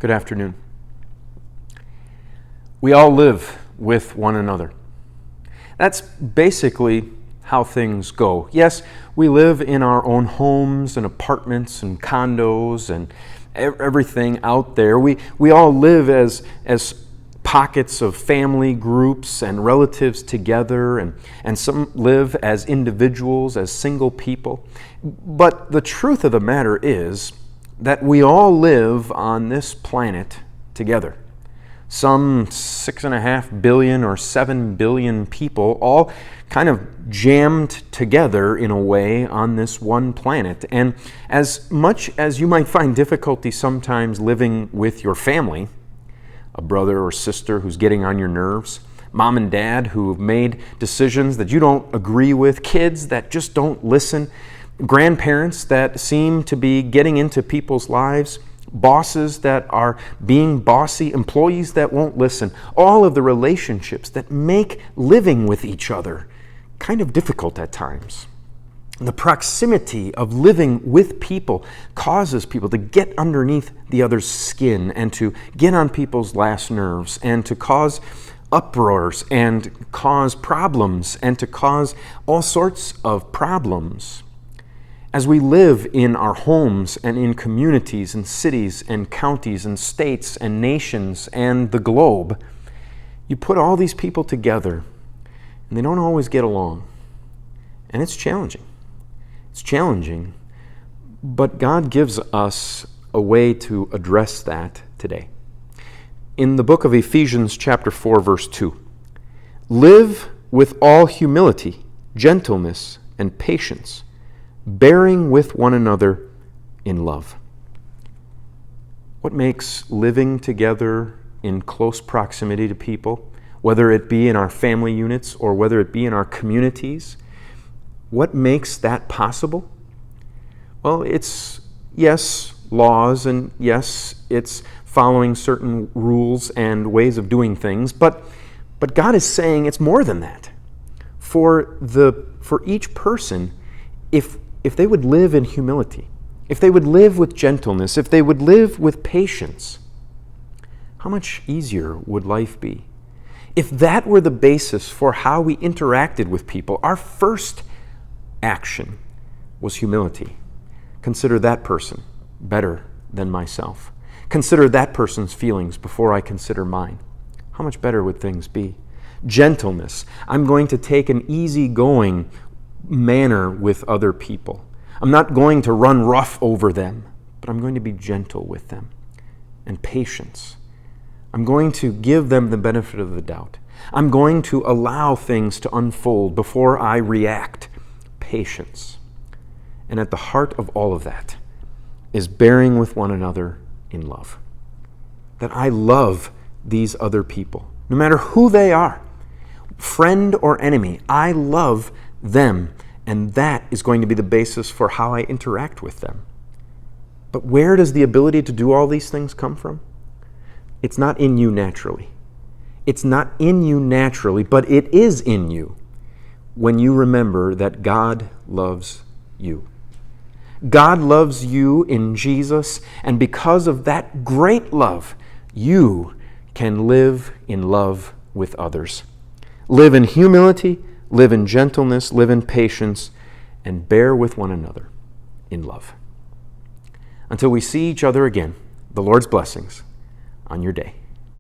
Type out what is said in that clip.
Good afternoon. We all live with one another. That's basically how things go. Yes, we live in our own homes and apartments and condos and everything out there. We all live as pockets of family groups and relatives together, and some live as individuals, as single people. But the truth of the matter is that we all live on this planet together. Some 6.5 billion or 7 billion people all kind of jammed together in a way on this one planet. And as much as you might find difficulty sometimes living with your family, a brother or sister who's getting on your nerves, mom and dad who have made decisions that you don't agree with, kids that just don't listen, grandparents that seem to be getting into people's lives, bosses that are being bossy, employees that won't listen, all of the relationships that make living with each other kind of difficult at times. The proximity of living with people causes people to get underneath the other's skin and to get on people's last nerves and to cause uproars and cause problems and to cause all sorts of problems. As we live in our homes and in communities and cities and counties and states and nations and the globe, you put all these people together and they don't always get along. And it's challenging. It's challenging, but God gives us a way to address that today. In the book of Ephesians chapter 4, verse 2, live with all humility, gentleness, and patience, bearing with one another in love. What makes living together in close proximity to people, whether it be in our family units or whether it be in our communities, what makes that possible? Well, it's, yes, laws, and yes, it's following certain rules and ways of doing things, but God is saying it's more than that. For each person, if they would live in humility, if they would live with gentleness, if they would live with patience, how much easier would life be? If that were the basis for how we interacted with people, our first action was humility. Consider that person better than myself. Consider that person's feelings before I consider mine. How much better would things be? Gentleness. I'm going to take an easygoing manner with other people. I'm not going to run rough over them, but I'm going to be gentle with them. And patience. I'm going to give them the benefit of the doubt. I'm going to allow things to unfold before I react. Patience. And at the heart of all of that is bearing with one another in love. That I love these other people, no matter who they are, friend or enemy, I love them, and that is going to be the basis for how I interact with them. But where does the ability to do all these things come from? It's not in you naturally. It's not in you naturally, but it is in you when you remember that God loves you. God loves you in Jesus, and because of that great love, you can live in love with others. Live in humility, live in gentleness, live in patience, and bear with one another in love. Until we see each other again, the Lord's blessings on your day.